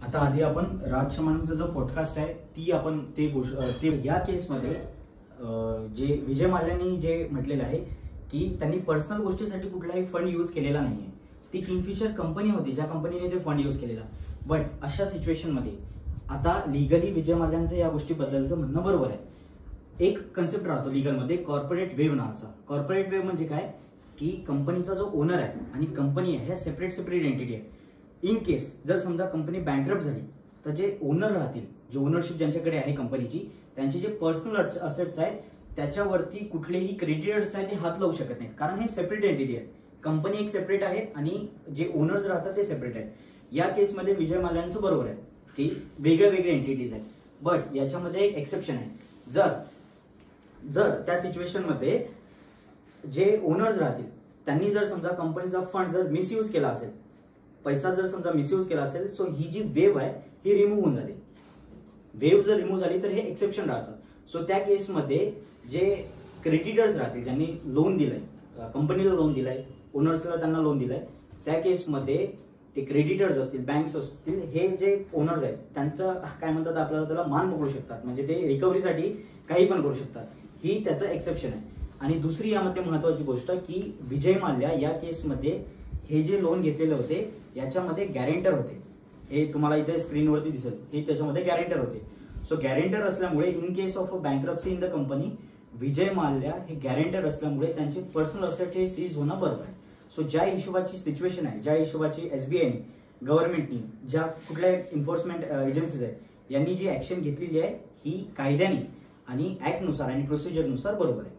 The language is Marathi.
आता आधी आपण राज शमानीचा जो पॉडकास्ट आहे ती आपण ते या केसमध्ये जे विजय माल्यांनी जे म्हटलेलं आहे की त्यांनी पर्सनल गोष्टीसाठी कुठलाही फंड यूज केलेला नाहीये. ती किंगफिशर कंपनी होती ज्या कंपनीने ते फंड यूज केलेला. बट अशा सिच्युएशनमध्ये आता लिगली विजय माल्यांचं या गोष्टीबद्दलचं म्हणणं बरोबर आहे. एक कन्सेप्ट राहतो लिगलमध्ये कॉर्पोरेट वेव्ह नावाचा. कॉर्पोरेट वेव्ह म्हणजे काय की कंपनीचा जो ओनर आहे आणि कंपनी आहे ह्या सेपरेट एंटिटी आहे. इन केस जर समजा कंपनी बँकरप्ट झाली तर जे ओनर राहतील, जे ओनरशिप ज्यांच्याकडे आहे कंपनीची, त्यांचे जे पर्सनल असेट्स आहेत त्याच्यावरती कुठलेही क्रेडिटर्स आहेत ते हात लावू शकत नाहीत, कारण हे सेपरेट एंटिटी आहे. कंपनी एक सेपरेट आहे आणि जे ओनर्स राहतात ते सेपरेट आहेत. या केसमध्ये विजय माल्यांचं बरोबर आहे की वेगळे वेगळे एंटिटीज आहेत. बट याच्यामध्ये एक एक्सेप्शन आहे. जर त्या सिच्युएशनमध्ये जे ओनर्स राहतील त्यांनी जर समजा कंपनीचा फंड जर मिसयूज केला असेल, पैसा जर समजा मिसयूज केला असेल, सो ही जी वेव्ह आहे ही रिमूव्ह होऊन जाते. वेव्ह जर रिमूव्ह झाली तर हे एक्सेप्शन राहतं. सो त्या केसमध्ये जे क्रेडिटर्स राहतील, ज्यांनी लोन दिलंय, कंपनीला लोन दिलाय, ओनर्सला त्यांना लोन दिलाय, त्या केसमध्ये ते क्रेडिटर्स असतील, बँक्स असतील, हे जे ओनर्स आहेत त्यांचं काय म्हणतात आपल्याला त्याला मान पकडू शकतात, म्हणजे ते रिकव्हरीसाठी काही पण करू शकतात. ही त्याचं एक्सेप्शन आहे. आणि दुसरी यामध्ये महत्वाची गोष्ट की विजय माल्या या केसमध्ये हे जे लोन घेतलेले होते याच्यामध्ये गॅरेंटर होते. हे तुम्हाला इथे स्क्रीनवरती दिसेल, हे त्याच्यामध्ये गॅरेंटर होते. सो गॅरेंटर असल्यामुळे in case of a bankruptcy in the company, Vijay Mallya हे गॅरेंटर असल्यामुळे त्यांचे पर्सनल असेट हे सीज होणं बरोबर आहे. सो ज्या हिशोबाची सिच्युएशन आहे, ज्या हिशोबाची एसबीआयने, गव्हर्नमेंटनी, ज्या कुठल्या एन्फोर्समेंट एजन्सीज आहेत यांनी जी ऍक्शन घेतलेली आहे ही कायद्याने आणि ऍक्टनुसार आणि प्रोसिजरनुसार बरोबर आहे.